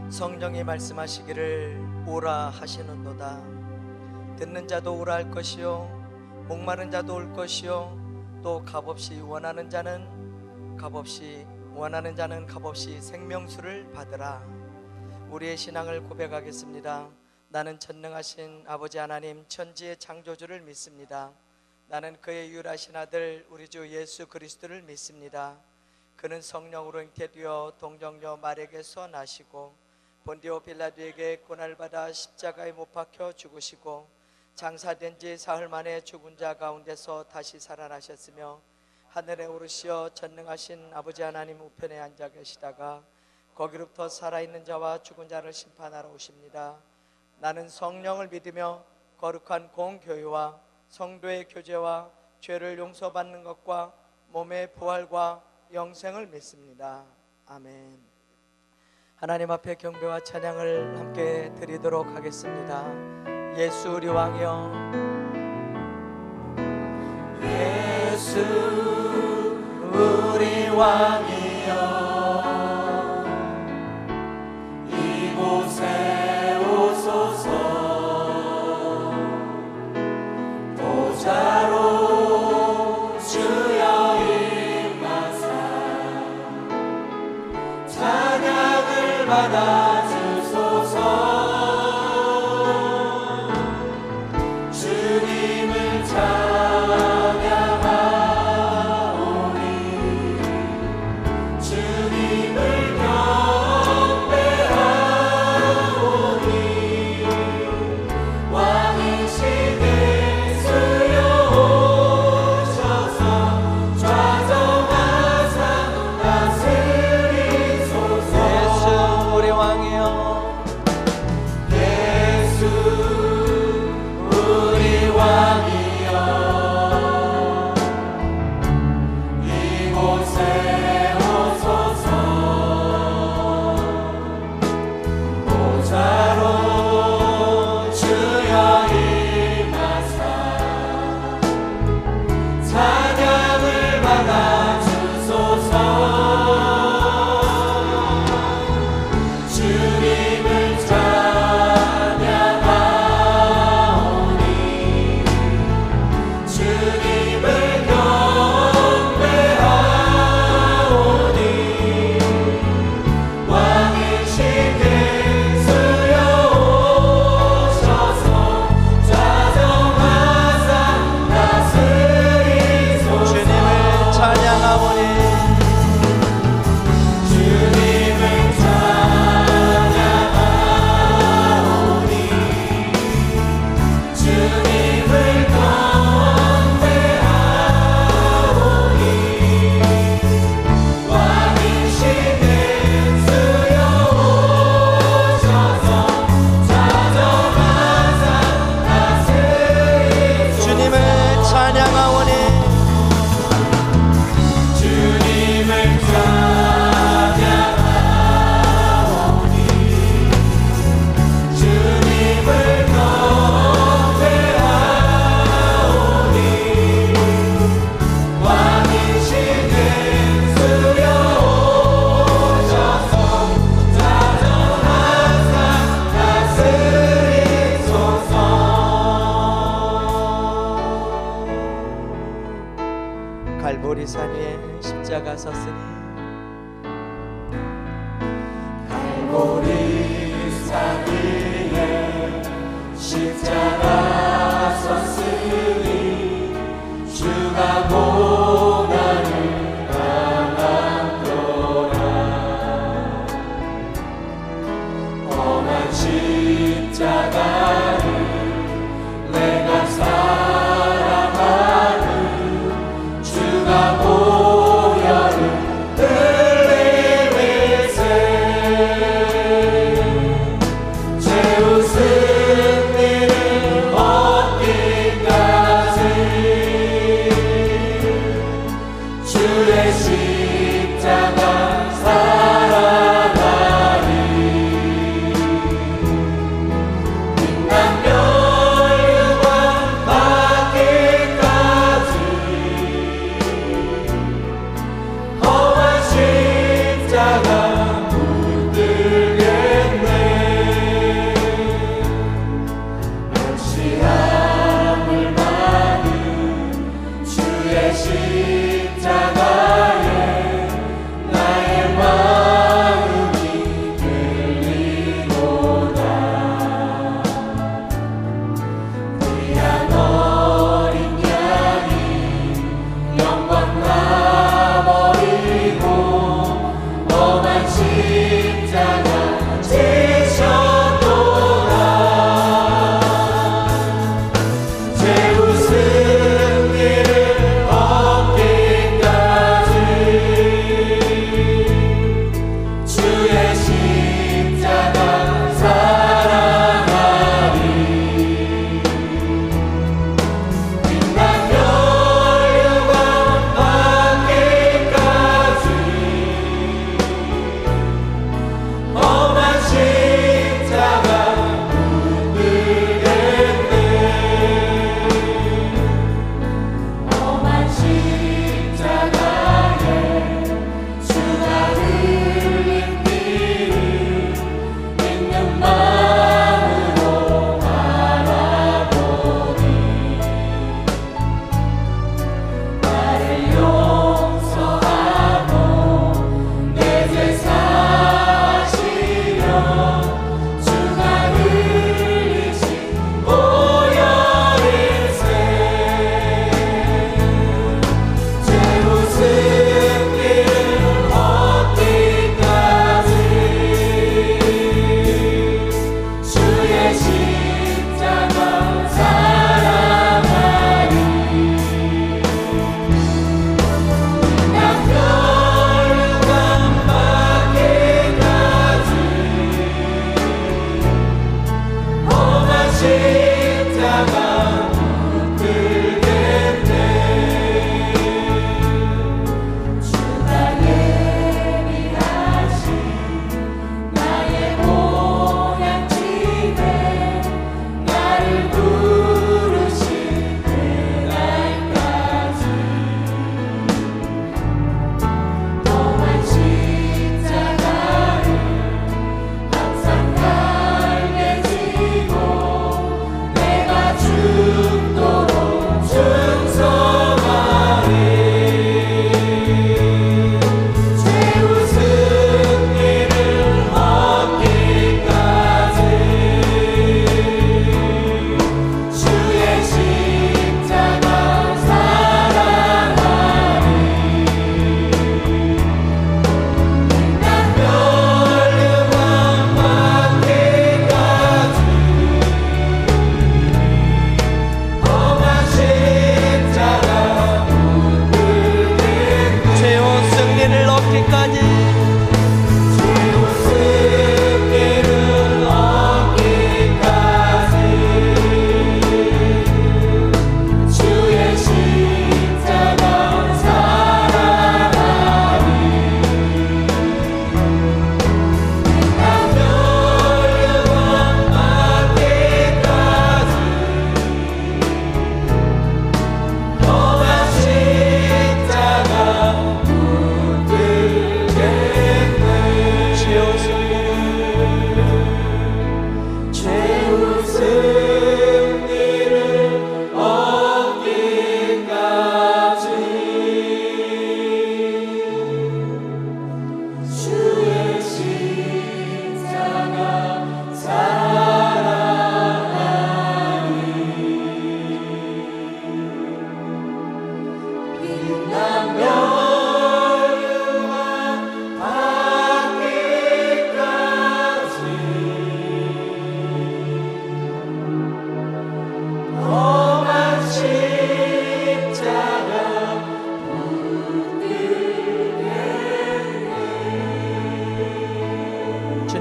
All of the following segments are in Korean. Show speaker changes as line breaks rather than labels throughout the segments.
성령이 말씀하시기를 오라 하시는도다. 듣는 자도 오라 할 것이요 목마른 자도 올 것이요 또 값없이 원하는 자는 값없이 생명수를 받으라. 우리의 신앙을 고백하겠습니다. 나는 전능하신 아버지 하나님 천지의 창조주를 믿습니다. 나는 그의 유일하신 아들 우리 주 예수 그리스도를 믿습니다. 그는 성령으로 잉태되어 동정녀 마리아에게서 나시고 본디오 빌라도에게 고난을 받아 십자가에 못 박혀 죽으시고 장사된 지 사흘 만에 죽은 자 가운데서 다시 살아나셨으며 하늘에 오르시어 전능하신 아버지 하나님 우편에 앉아 계시다가 거기로부터 살아있는 자와 죽은 자를 심판하러 오십니다. 나는 성령을 믿으며 거룩한 공교회와 성도의 교제와 죄를 용서받는 것과 몸의 부활과 영생을 믿습니다. 아멘. 하나님 앞에 경배와 찬양을 함께 드리도록 하겠습니다. 예수 우리 왕이여, 예수 우리 왕이여, 이곳에 오소서. 보좌로 주여 임하사 찬양을 받아주소서. 주님을 찬양하오니 주님을 경배하오니 왕이신 예수여 오셔서 좌정하사 다스리소서. 예수 우리 왕이여, 예수 우리 왕이여, 이곳에 오소서. 보좌로 주여 임하사 찬양을 받아주소서. 주님을 찬양하오니 주님을 경배하오니 왕이신 예수여 오셔서 좌정하사 다스리소서. 주님을 찬양하오니 주님을 찬양하오니 주님을 경배하오니 왕이신 예수여 오셔서 좌정하사 다스리소서. 주님을 찬양하오니 주님을 찬양하오니 주님을 경배하오니 왕이신 예수여 오셔서 좌정하사 다스리소서. 갈보리 산 위에 십자가 섰으니 갈보리 산 위에 십자가 섰으니 주가 고난을 당하더라. 험한 십자가를 내가 사랑하는 주가 보혈을 흘리리세. 죄우승 일을 얻기까지 주의 십자가 살아나리. 빛나는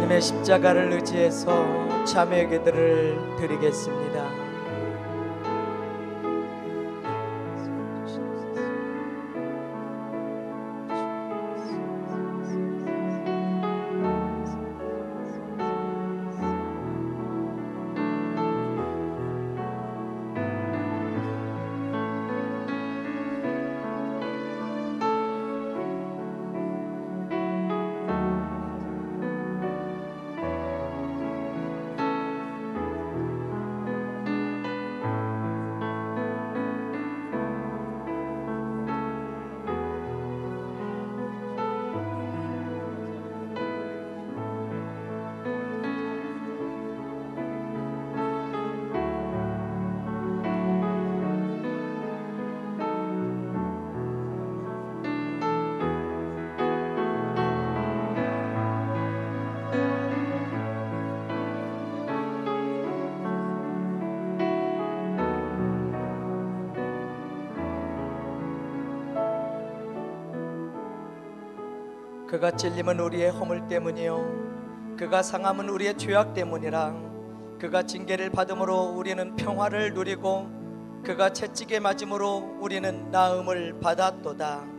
예수님의 십자가를 의지해서 참회 기도를 드리겠습니다. 그가 찔림은 우리의 허물 때문이요 그가 상함은 우리의 죄악 때문이라. 그가 징계를 받음으로 우리는 평화를 누리고 그가 채찍에 맞음으로 우리는 나음을 받았도다.
아멘.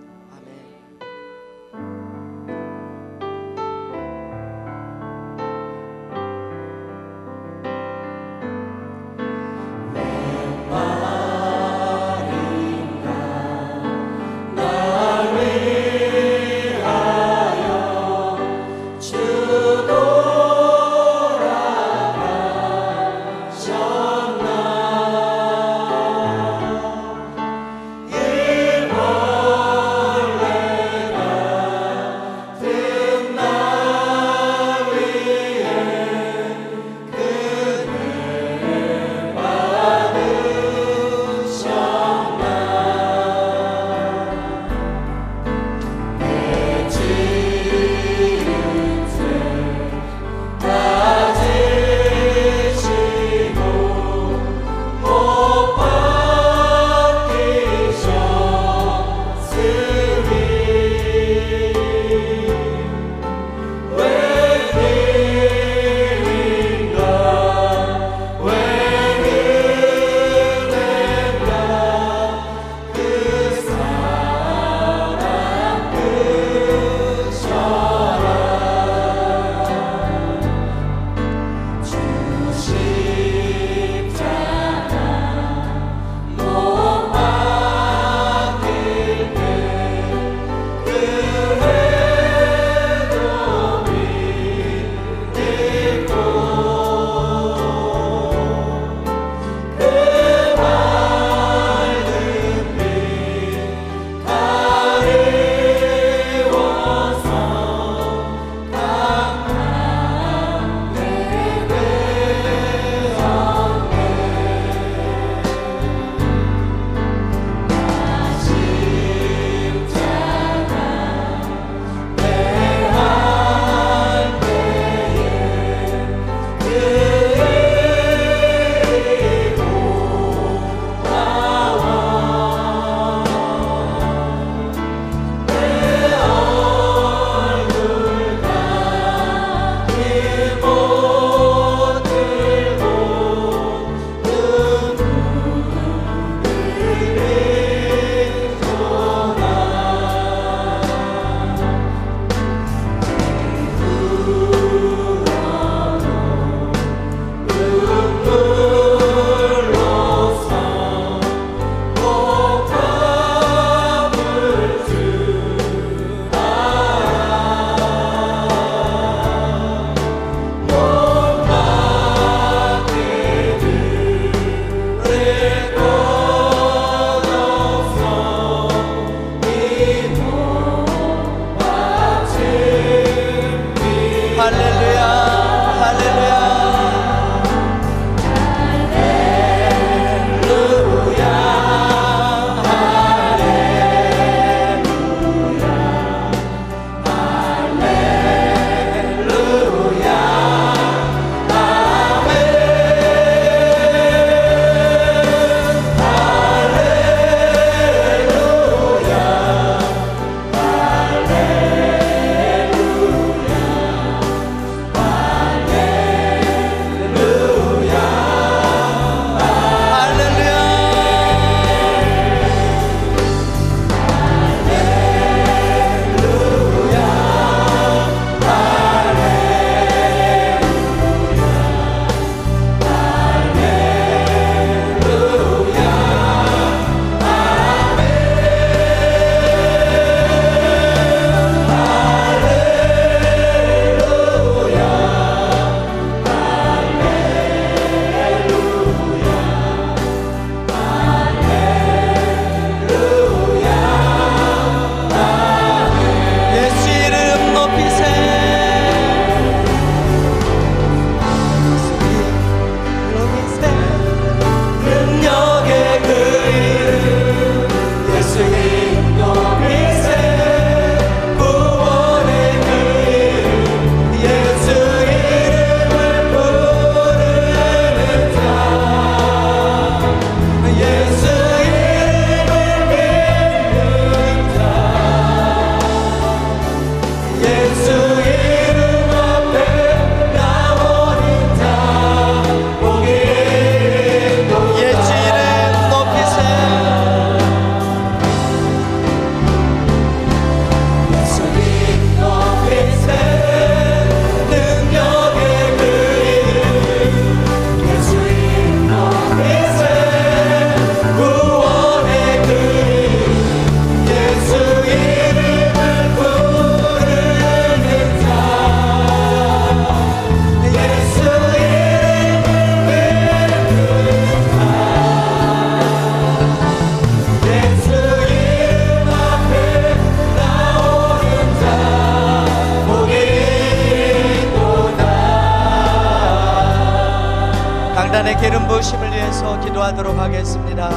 안에 기름 부으심을 위해서 기도하도록 하겠습니다.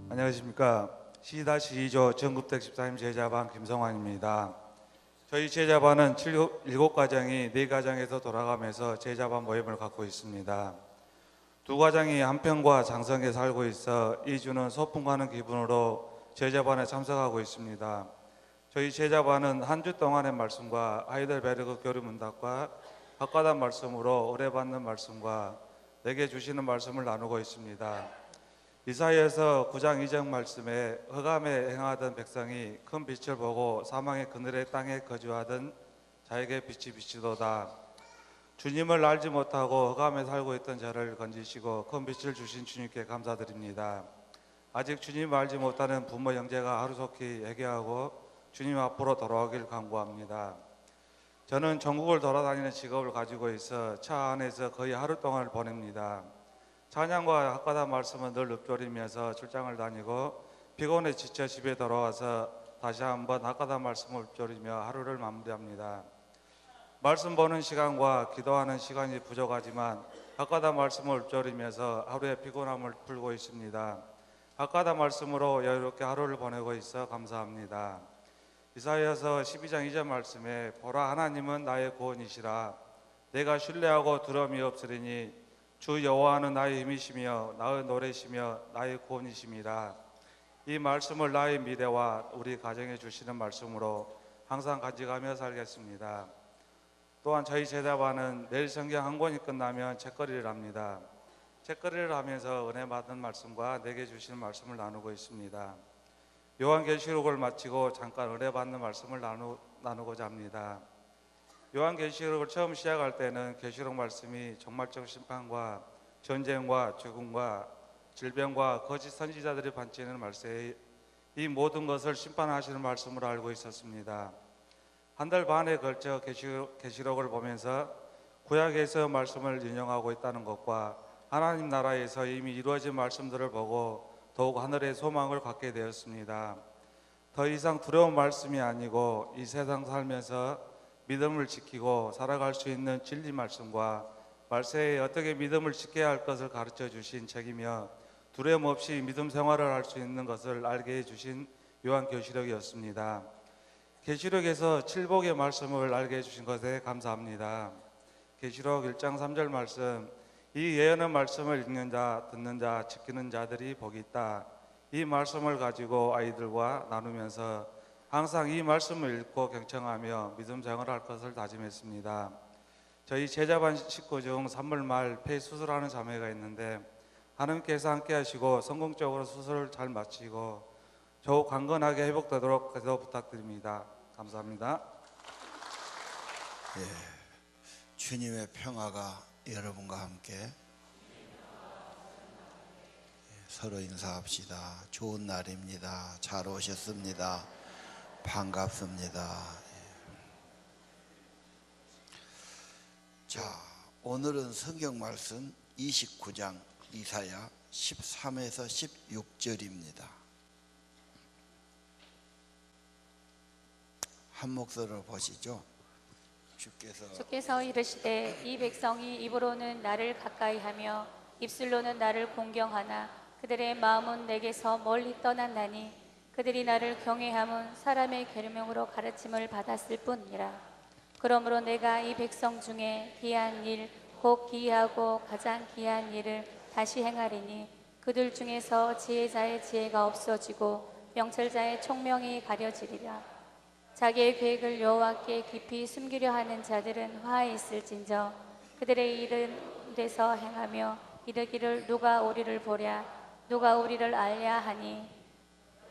안녕하십니까. 시-2조 전국대 집사님 제자반 김성환입니다. 저희 제자반은 7가정이 4가정에서 돌아가면서 제자반 모임을 갖고 있습니다. 2가정이 한평과 장성에 살고 있어 2주는 소풍 가는 기분으로 제자반에 참석하고 있습니다. 저희 제자반은 한 주 동안의 말씀과 하이델베르그 교리문답과 학과단 말씀으로 은혜 받는 말씀과 내게 주시는 말씀을 나누고 있습니다. 이사야서 9장 2절 말씀에 흑암에 행하던 백성이 큰 빛을 보고 사망의 그늘의 땅에 거주하던 자에게 빛이 비치도다. 주님을 알지 못하고 흑암에 살고 있던 저를 건지시고 큰 빛을 주신 주님께 감사드립니다. 아직 주님을 알지 못하는 부모 형제가 하루속히 회개하고 주님 앞으로 돌아오길 간구합니다. 저는 전국을 돌아다니는 직업을 가지고 있어 차 안에서 거의 하루 동안을 보냅니다. 찬양과 학과단 말씀은 늘 읊조리면서 출장을 다니고 피곤해 지쳐 집에 돌아와서 다시 한번 학과단 말씀을 읊조리며 하루를 마무리합니다. 말씀 보는 시간과 기도하는 시간이 부족하지만 학과단 말씀을 읊조리면서 하루의 피곤함을 풀고 있습니다. 학과단 말씀으로 여유롭게 하루를 보내고 있어 감사합니다. 이사야서 12장 2절 말씀에 보라 하나님은 나의 구원이시라 내가 신뢰하고 두려움이 없으리니 주 여호와는 나의 힘이시며 나의 노래시며 나의 구원이심이라. 이 말씀을 나의 미래와 우리 가정에 주시는 말씀으로 항상 간직하며 살겠습니다. 또한 저희 제자반은 매일 성경 한 권이 끝나면 책거리를 합니다. 책거리를 하면서 은혜 받은 말씀과 내게 주시는 말씀을 나누고 있습니다. 요한계시록을 마치고 잠깐 은혜 받는 말씀을 나누고자 합니다. 요한계시록을 처음 시작할 때는 계시록 말씀이 종말적 심판과 전쟁과 죽음과 질병과 거짓 선지자들이 반치하는 말세에 이 모든 것을 심판하시는 말씀으로 알고 있었습니다. 한 달 반에 걸쳐 계시록을 보면서 구약에서 말씀을 인용하고 있다는 것과 하나님 나라에서 이미 이루어진 말씀들을 보고 더욱 하늘의 소망을 갖게 되었습니다. 더 이상 두려운 말씀이 아니고 이 세상 살면서 믿음을 지키고 살아갈 수 있는 진리 말씀과 말세에 어떻게 믿음을 지켜야 할 것을 가르쳐 주신 책이며 두려움 없이 믿음 생활을 할 수 있는 것을 알게 해주신 요한계시록이었습니다. 계시록에서 칠복의 말씀을 알게 해주신 것에 감사합니다. 계시록 1장 3절 말씀, 이 예언의 말씀을 읽는 자, 듣는 자, 지키는 자들이 복이 있다. 이 말씀을 가지고 아이들과 나누면서 항상 이 말씀을 읽고 경청하며 믿음 생활을 할 것을 다짐했습니다. 저희 제자반 식구 중 산물말 폐 수술하는 자매가 있는데 하나님께서 함께 하시고 성공적으로 수술을 잘 마치고 더욱 강건하게 회복되도록 기도 부탁드립니다. 감사합니다.
예, 주님의 평화가 여러분과 함께 서로 인사합시다. 좋은 날입니다. 잘 오셨습니다. 반갑습니다. 자, 오늘은 성경 말씀 29장 이사야 13에서 16절입니다. 한 목소리로 보시죠.
주께서 이르시되 이 백성이 입으로는 나를 가까이하며 입술로는 나를 공경하나 그들의 마음은 내게서 멀리 떠났나니 그들이 나를 경외함은 사람의 계명으로 가르침을 받았을 뿐이라. 그러므로 내가 이 백성 중에 귀한 일, 곧 기이하고 가장 귀한 일을 다시 행하리니 그들 중에서 지혜자의 지혜가 없어지고 명철자의 총명이 가려지리라. 자기의 계획을 여호와께 깊이 숨기려 하는 자들은 화에 있을진저 그들의 이른 데서 행하며 이르기를 누가 우리를 보랴. 누가 우리를 알랴 하니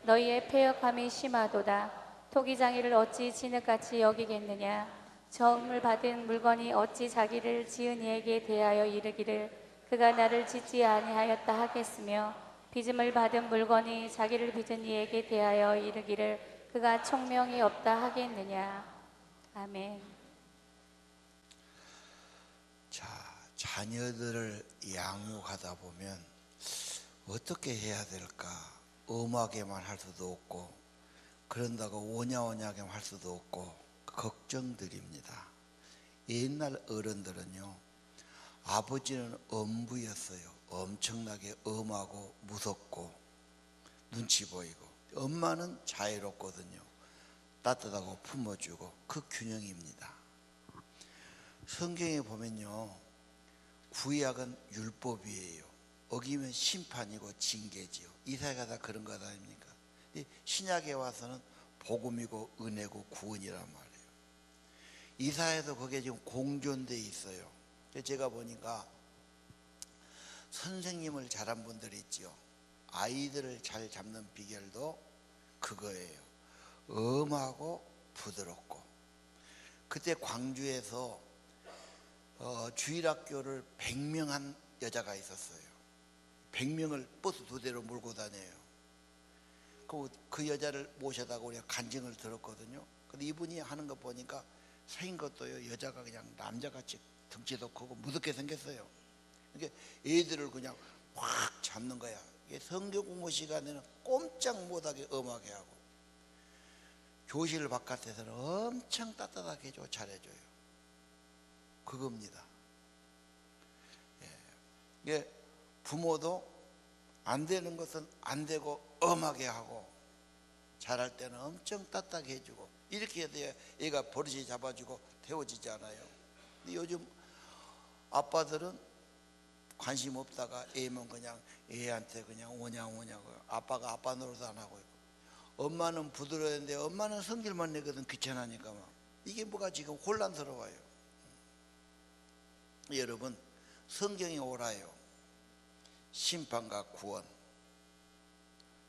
너희의 패역함이 심하도다. 토기장이를 어찌 진흙같이 여기겠느냐. 저음을 받은 물건이 어찌 자기를 지은 이에게 대하여 이르기를 그가 나를 짓지 아니하였다 하겠으며, 빚음을 받은 물건이 자기를 빚은 이에게 대하여 이르기를 그가 총명이 없다 하겠느냐. 아멘.
자, 자녀들을 양육하다 보면 어떻게 해야 될까? 엄하게만 할 수도 없고, 그런다고 오냐오냐게만 할 수도 없고 걱정드립니다. 옛날 어른들은요, 아버지는 엄부였어요. 엄청나게 엄하고 무섭고 눈치 보이고, 엄마는 자유롭거든요. 따뜻하고 품어주고, 그 균형입니다. 성경에 보면요, 구약은 율법이에요. 어기면 심판이고 징계지요. 이사야가 다 그런 것 아닙니까? 신약에 와서는 복음이고 은혜고 구원이란 말이에요. 이사야도 거기에 지금 공존되어 있어요. 제가 보니까 선생님을 잘한 분들이 있지요. 아이들을 잘 잡는 비결도 그거예요. 엄하고 부드럽고. 그때 광주에서 주일학교를 100명 여자가 있었어요. 100명을 버스 2대로 몰고 다녀요. 그 여자를 모셔다가 우리가 간증을 들었거든요. 근데 이분이 하는 거 보니까 생긴 것도요, 여자가 그냥 남자같이 덩치도 크고 무섭게 생겼어요. 그러니까 애들을 그냥 확 잡는 거야. 성경 공부 시간에는 꼼짝 못하게 엄하게 하고, 교실 바깥에서는 엄청 따뜻하게 해줘, 잘해줘요. 그겁니다. 예. 부모도 안 되는 것은 안 되고 엄하게 하고, 잘할 때는 엄청 따뜻하게 해주고, 이렇게 해야 애가 버릇이 잡아주고 태워지지 않아요. 근데 요즘 아빠들은 관심 없다가 애면 그냥 애한테 그냥 오냐고, 아빠가 아빠 노릇 안 하고 있고, 엄마는 부드러운데 엄마는 성질만 내거든. 귀찮으니까 막. 이게 뭐가 지금 혼란스러워요. 여러분, 성경이 옳아요. 심판과 구원,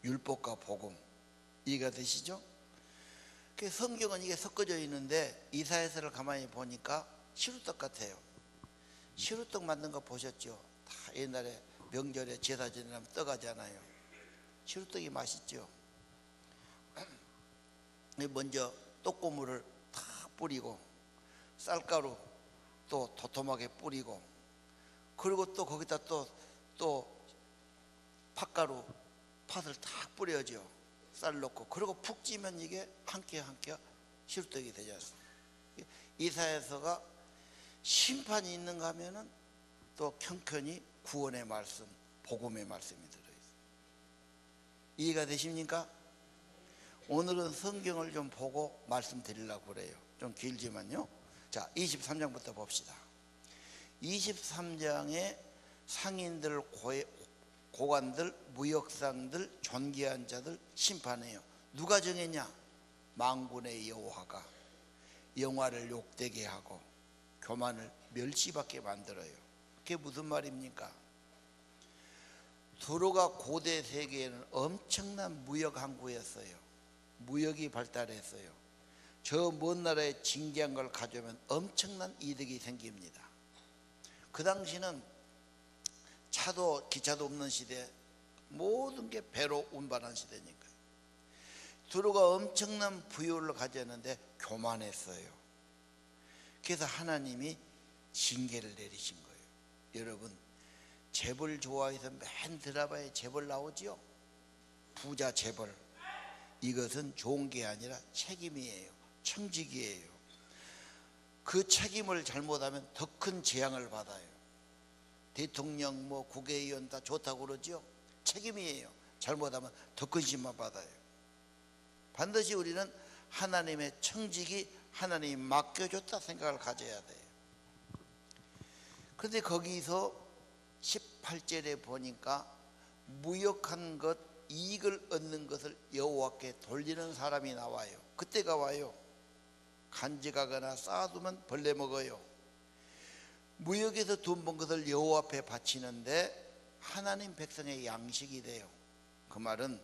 율법과 복음, 이해가 되시죠? 성경은 이게 섞어져 있는데 이사야서를 가만히 보니까 시루떡 같아요. 시루떡 만든 거 보셨죠? 다 옛날에 명절에 제사 지내면 떡 하잖아요. 시루떡이 맛있죠? 먼저 떡고물을 다 뿌리고, 쌀가루 또 도톰하게 뿌리고, 그리고 또 거기다 또 팥가루, 팥을 딱 뿌려줘. 쌀 넣고, 그리고 푹 찌면 이게 한 개 시루떡이 되지 않습니까? 이사야서가 심판이 있는가 하면은 또 형편이 구원의 말씀, 복음의 말씀이 들어있어요. 이해가 되십니까? 오늘은 성경을 좀 보고 말씀드리려고 그래요. 좀 길지만요. 자, 23장부터 봅시다. 23장에 상인들, 고관들, 무역상들, 존귀한 자들 심판해요. 누가 정했냐? 만군의 여호와가 영화를 욕되게 하고 교만을 멸시받게 만들어요. 그게 무슨 말입니까? 두로가 고대 세계에는 엄청난 무역 항구였어요. 무역이 발달했어요. 저 먼 나라에 징계한 걸 가져오면 엄청난 이득이 생깁니다. 그 당시는 차도 기차도 없는 시대, 모든 게 배로 운반한 시대니까요. 두로가 엄청난 부유를 가졌는데 교만했어요. 그래서 하나님이 징계를 내리신 거예요. 여러분, 재벌 좋아해서 맨 드라마에 재벌 나오지요? 부자 재벌. 이것은 좋은 게 아니라 책임이에요. 청직이에요. 그 책임을 잘못하면 더 큰 재앙을 받아요. 대통령, 국회의원 다 좋다고 그러죠? 책임이에요. 잘못하면 더 큰 심판 받아요. 반드시 우리는 하나님의 청직이 하나님이 맡겨줬다 생각을 가져야 돼요. 그런데 거기서 18절에 보니까 무역한 것, 이익을 얻는 것을 여호와께 돌리는 사람이 나와요. 그때가 와요. 간직하거나 쌓아두면 벌레 먹어요. 무역에서 돈 번 것을 여호와 앞에 바치는데 하나님 백성의 양식이 돼요. 그 말은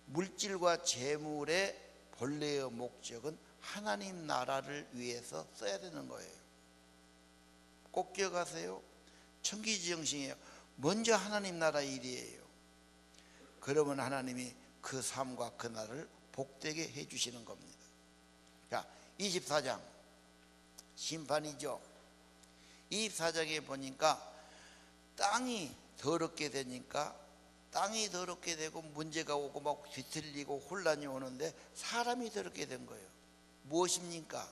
물질과 재물의 본래의 목적은 하나님 나라를 위해서 써야 되는 거예요. 꼭 기억하세요. 천기지정신이에요. 먼저 하나님 나라 일이에요. 그러면 하나님이 그 삶과 그 나라를 복되게 해주시는 겁니다. 자, 24장 심판이죠. 24장에 보니까 땅이 더럽게 되니까, 땅이 더럽게 되고 문제가 오고 막 뒤틀리고 혼란이 오는데 사람이 더럽게 된 거예요. 무엇입니까?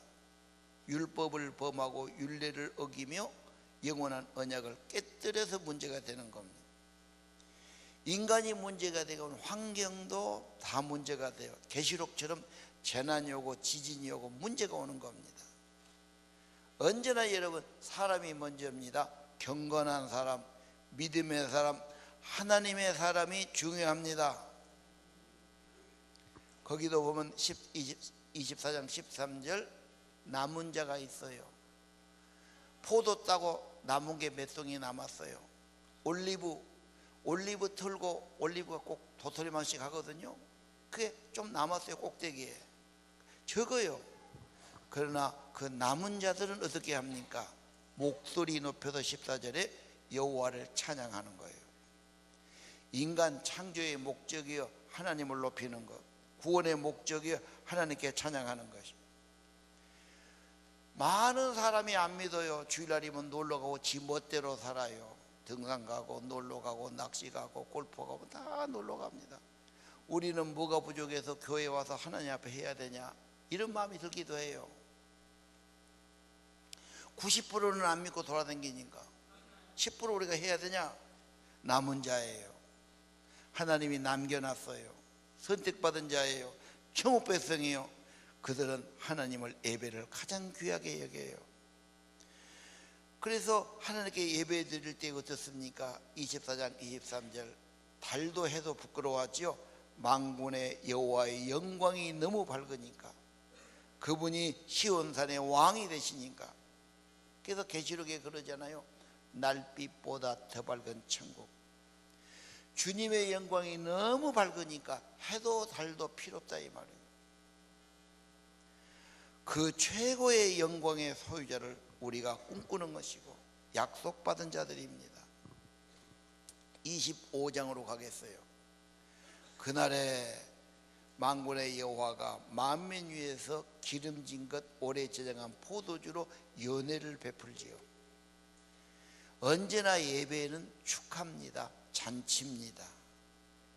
율법을 범하고 율례를 어기며 영원한 언약을 깨뜨려서 문제가 되는 겁니다. 인간이 문제가 되고 환경도 다 문제가 돼요. 계시록처럼 재난이 오고 지진이 오고 문제가 오는 겁니다. 언제나 여러분, 사람이 먼저입니다. 경건한 사람, 믿음의 사람, 하나님의 사람이 중요합니다. 거기도 보면 24장 13절 남은 자가 있어요. 포도 따고 남은 게 몇 송이 남았어요. 올리브 털고, 올리브가 꼭 도토리만씩 하거든요. 그게 좀 남았어요. 꼭대기에 적어요. 그러나 그 남은 자들은 어떻게 합니까? 목소리 높여서 14절에 여호와를 찬양하는 거예요. 인간 창조의 목적이요 하나님을 높이는 것, 구원의 목적이요 하나님께 찬양하는 것입니다. 많은 사람이 안 믿어요. 주일날이면 놀러가고 지 멋대로 살아요. 등산 가고 놀러 가고 낚시 가고 골프 가고 다 놀러 갑니다. 우리는 뭐가 부족해서 교회 와서 하나님 앞에 해야 되냐, 이런 마음이 들기도 해요. 90%는 안 믿고 돌아다니니까 10% 우리가 해야 되냐? 남은 자예요. 하나님이 남겨놨어요. 선택받은 자예요. 천국 백성이에요. 그들은 하나님을 예배를 가장 귀하게 여겨요. 그래서 하나님께 예배 드릴 때 어떻습니까? 24장 23절 달도 해도 부끄러워하지요. 만군의 여호와의 영광이 너무 밝으니까, 그분이 시온산의 왕이 되시니까. 그래서 계시록에 그러잖아요. 날빛보다 더 밝은 천국. 주님의 영광이 너무 밝으니까 해도 달도 필요 없다 이 말이에요. 그 최고의 영광의 소유자를 우리가 꿈꾸는 것이고 약속받은 자들입니다. 25장으로 가겠어요. 그날에 만군의 여호와가 만민 위에서 기름진 것 오래 저장한 포도주로 연회를 베풀지요. 언제나 예배는 축하입니다. 잔치입니다.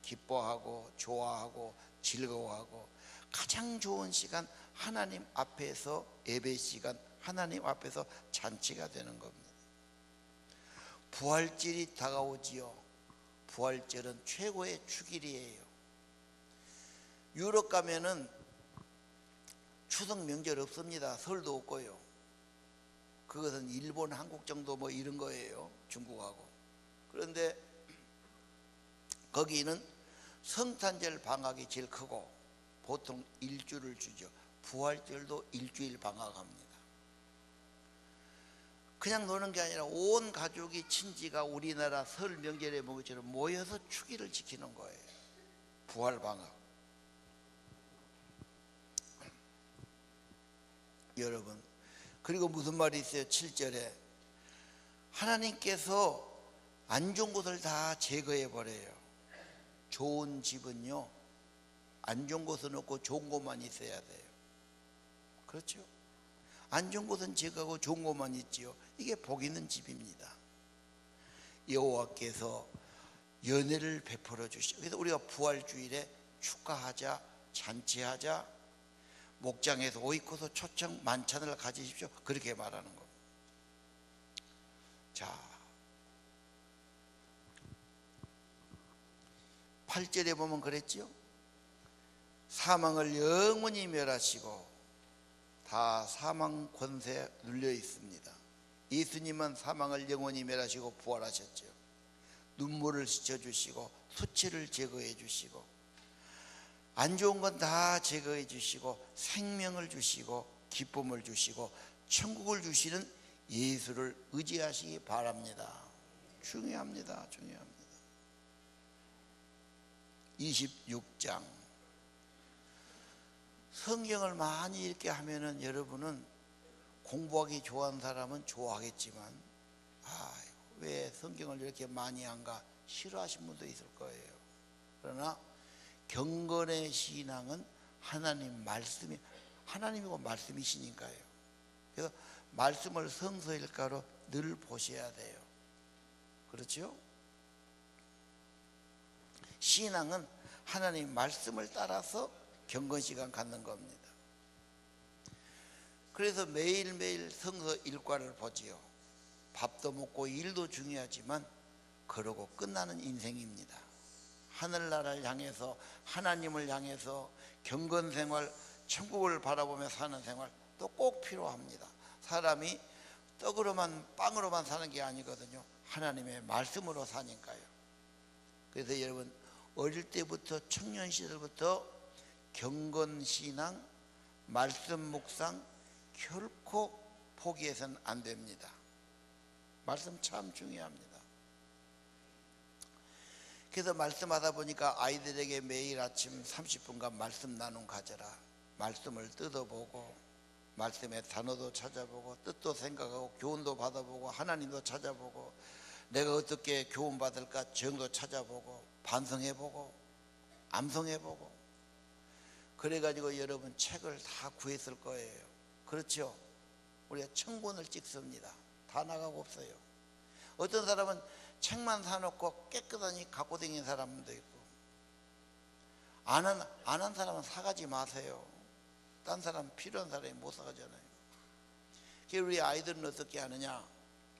기뻐하고 좋아하고 즐거워하고 가장 좋은 시간, 하나님 앞에서 예배 시간, 하나님 앞에서 잔치가 되는 겁니다. 부활절이 다가오지요. 부활절은 최고의 축일이에요. 유럽 가면은 추석 명절 없습니다. 설도 없고요. 그것은 일본, 한국 정도 뭐 이런 거예요. 중국하고. 그런데 거기는 성탄절 방학이 제일 크고 보통 일주를 주죠. 부활절도 일주일 방학합니다. 그냥 노는 게 아니라 온 가족이, 친지가 우리나라 설 명절에 모처럼 모여서 축일을 지키는 거예요. 부활 방학. 여러분, 그리고 무슨 말이 있어요? 7절에 하나님께서 안 좋은 것을 다 제거해 버려요. 좋은 집은요, 안 좋은 것은 없고 좋은 것만 있어야 돼요. 그렇죠? 안 좋은 것은 제거하고 좋은 것만 있지요. 이게 복 있는 집입니다. 여호와께서 연회를 베풀어 주시죠. 그래서 우리가 부활주일에 축하하자, 잔치하자, 목장에서 오이코소 초청 만찬을 가지십시오, 그렇게 말하는 겁니다. 자, 8절에 보면 그랬지요. 사망을 영원히 멸하시고 다 사망 권세 눌려 있습니다. 예수님은 사망을 영원히 멸하시고 부활하셨죠. 눈물을 씻어주시고 수치를 제거해 주시고 안 좋은 건 다 제거해 주시고 생명을 주시고 기쁨을 주시고 천국을 주시는 예수를 의지하시기 바랍니다. 중요합니다. 중요합니다. 26장. 성경을 많이 읽게 하면은 여러분은 공부하기 좋아하는 사람은 좋아하겠지만 왜 성경을 이렇게 많이 한가 싫어하시는 분도 있을 거예요. 그러나 경건의 신앙은 하나님이고 말씀이시니까요. 그래서 말씀을 성서일가로 늘 보셔야 돼요. 그렇죠? 신앙은 하나님 말씀을 따라서 경건시간 갖는 겁니다. 그래서 매일매일 성서 일과를 보지요. 밥도 먹고 일도 중요하지만 그러고 끝나는 인생입니다. 하늘나라를 향해서 하나님을 향해서 경건생활, 천국을 바라보며 사는 생활 또 꼭 필요합니다. 사람이 떡으로만 빵으로만 사는 게 아니거든요. 하나님의 말씀으로 사니까요. 그래서 여러분 어릴 때부터 청년 시절부터 경건신앙, 말씀 묵상 결코 포기해서는 안 됩니다. 말씀 참 중요합니다. 그래서 말씀하다 보니까 아이들에게 매일 아침 30분간 말씀 나눔 가져라. 말씀을 뜯어보고 말씀의 단어도 찾아보고 뜻도 생각하고 교훈도 받아보고 하나님도 찾아보고 내가 어떻게 교훈 받을까 정도 찾아보고 반성해보고 암송해보고 그래가지고 여러분 책을 다 구했을 거예요. 그렇죠? 우리가 1000권을 찍습니다. 다 나가고 없어요. 어떤 사람은 책만 사놓고 깨끗하니 갖고 다니는 사람도 있고 안 한 사람은 사가지 마세요. 딴 사람 필요한 사람이 못 사가잖아요. 그래서 우리 아이들은 어떻게 하느냐?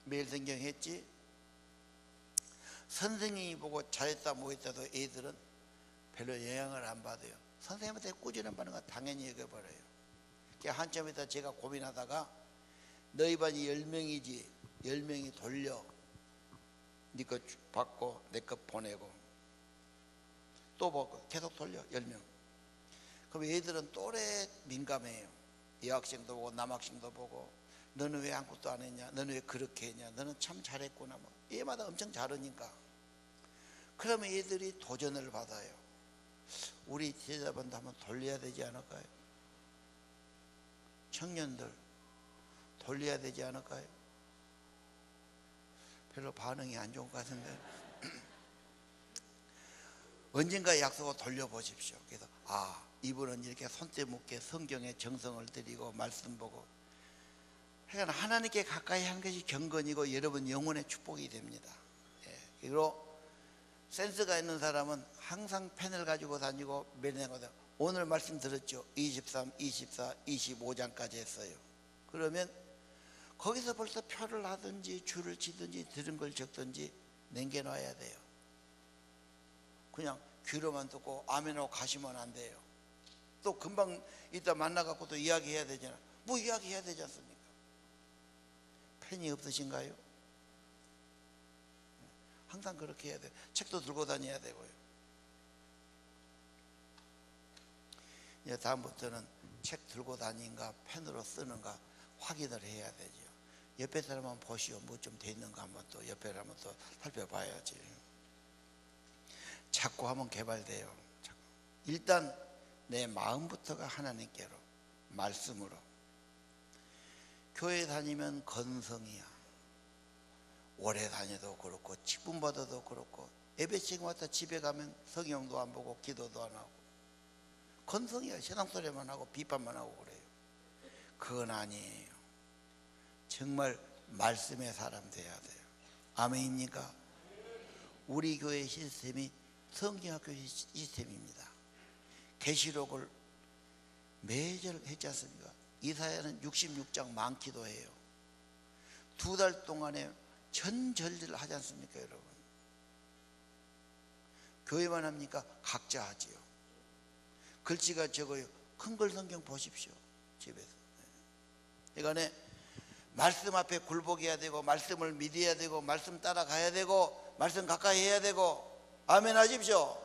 매일 성경 했지? 선생님이 보고 잘했다 뭐했다도 애들은 별로 영향을 안 받아요. 선생님한테 꾸준히 받는 거 당연히 여겨버려요. 한참 있다 제가 고민하다가 너희 반이 10명이지 10명이 돌려 네 거 받고 내 거 보내고 또 보고 계속 돌려 10명. 그럼 애들은 또래 민감해요. 여학생도 보고 남학생도 보고 너는 왜 아무것도 안 했냐, 너는 왜 그렇게 했냐, 너는 참 잘했구나 뭐. 얘마다 엄청 잘하니까 그러면 애들이 도전을 받아요. 우리 제자반도 한번 돌려야 되지 않을까요? 청년들 돌려야 되지 않을까요? 별로 반응이 안 좋은 것 같은데 언젠가 약속을 돌려보십시오. 그래서 이분은 이렇게 손때 묻게 성경에 정성을 들이고 말씀 보고 그러니까 하나님께 가까이 하는 것이 경건이고 여러분 영혼의 축복이 됩니다. 그리고 센스가 있는 사람은 항상 펜을 가지고 다니고 매일매일 오늘 말씀 들었죠? 23, 24, 25장까지 했어요. 그러면 거기서 벌써 표를 하든지 줄을 치든지 들은 걸 적든지 남겨놔야 돼요. 그냥 귀로만 듣고 아멘하고 가시면 안 돼요. 또 금방 이따 만나갖고 또 이야기해야 되잖아. 뭐 이야기해야 되지 않습니까? 펜이 없으신가요? 항상 그렇게 해야 돼요. 책도 들고 다녀야 되고요. 이제 다음부터는 책 들고 다니는가 펜으로 쓰는가 확인을 해야 되죠. 옆에 사람 한번 보시오. 뭐 좀 돼 있는가 한번 또 옆에 한번 또 살펴봐야지. 자꾸 하면 개발돼요. 일단 내 마음부터가 하나님께로 말씀으로. 교회 다니면 건성이야. 오래 다녀도 그렇고 직분 받아도 그렇고 예배식 왔다 집에 가면 성경도 안 보고 기도도 안 하고 건성이야. 세상 소리만 하고 비판만 하고 그래요. 그건 아니에요. 정말 말씀의 사람 돼야 돼요. 아멘입니까? 우리 교회 시스템이 성경학교 시스템입니다. 계시록을 매절 했지 않습니까? 이사야는 66장 많기도 해요. 2달 동안에 전절제를 하지 않습니까, 여러분? 교회만 합니까? 각자 하지요. 글씨가 적어요. 큰 글 성경 보십시오, 집에서. 그러니까 말씀 앞에 굴복해야 되고 말씀을 믿어야 되고 말씀 따라가야 되고 말씀 가까이 해야 되고 아멘 하십시오.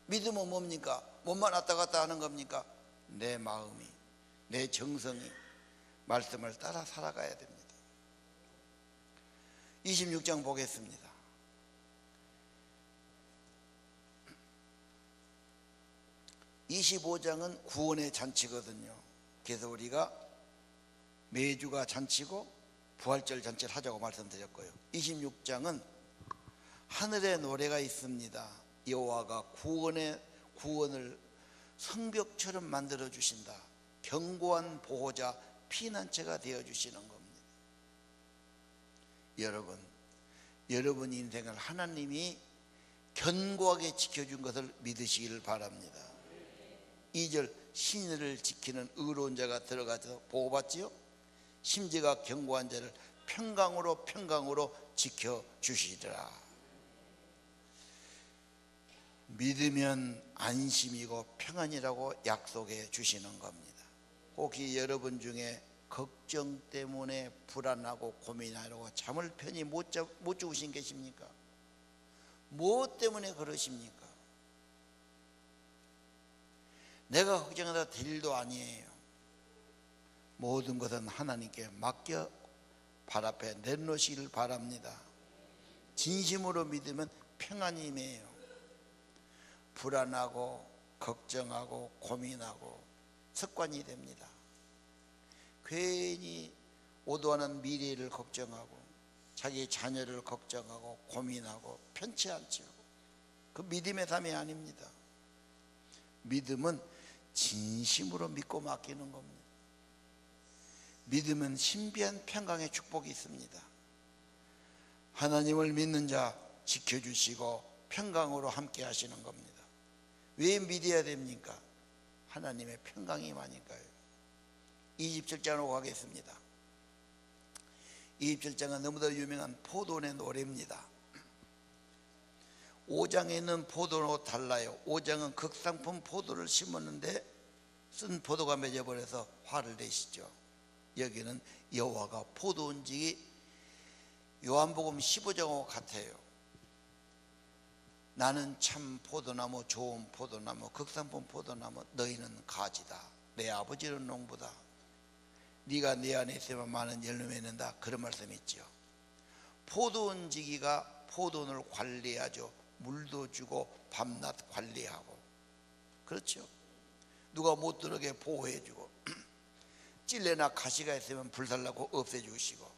믿음은 뭡니까? 몸만 왔다 갔다 하는 겁니까? 내 마음이 내 정성이 말씀을 따라 살아가야 됩니다. 26장 보겠습니다. 25장은 구원의 잔치거든요. 그래서 우리가 매주가 잔치고 부활절 잔치를 하자고 말씀드렸고요. 26장은 하늘의 노래가 있습니다. 여호와가 구원을 성벽처럼 만들어 주신다. 견고한 보호자, 피난처가 되어 주시는 겁니다. 여러분 인생을 하나님이 견고하게 지켜준 것을 믿으시기를 바랍니다. 2절, 신의를 지키는 의로운 자가 들어가서 보호받지요. 심지가 견고한 자를 평강으로 지켜주시리라. 믿으면 안심이고 평안이라고 약속해 주시는 겁니다. 혹시 여러분 중에 걱정 때문에 불안하고 고민하고 잠을 편히 못 주무신 계십니까? 무엇 때문에 그러십니까? 내가 걱정해도 될 일도 아니에요. 모든 것은 하나님께 맡겨 발 앞에 내놓으시길 바랍니다. 진심으로 믿으면 평안임이에요. 불안하고 걱정하고 고민하고 습관이 됩니다. 괜히 오도하는 미래를 걱정하고 자기 자녀를 걱정하고 고민하고 편치 않죠. 그 믿음의 삶이 아닙니다. 믿음은 진심으로 믿고 맡기는 겁니다. 믿음은 신비한 평강의 축복이 있습니다. 하나님을 믿는 자 지켜주시고 평강으로 함께 하시는 겁니다. 왜 믿어야 됩니까? 하나님의 평강이 많으니까요. 27장으로 가겠습니다. 27장은 너무도 유명한 포도원의 노래입니다. 5장에는 포도로 달라요. 5장은 극상품 포도를 심었는데 쓴 포도가 맺어버려서 화를 내시죠. 여기는 여호와가 포도원지기 요한복음 15장하고 같아요. 나는 참 포도나무, 좋은 포도나무, 극상품 포도나무, 너희는 가지다. 내 아버지는 농부다. 네가 내 안에 있으면 많은 열매 맺는다. 그런 말씀이 있죠. 포도원지기가 포도원을 관리하죠. 물도 주고 밤낮 관리하고, 그렇죠. 누가 못 들어오게 보호해주고 찔레나 가시가 있으면 불살라고 없애주시고,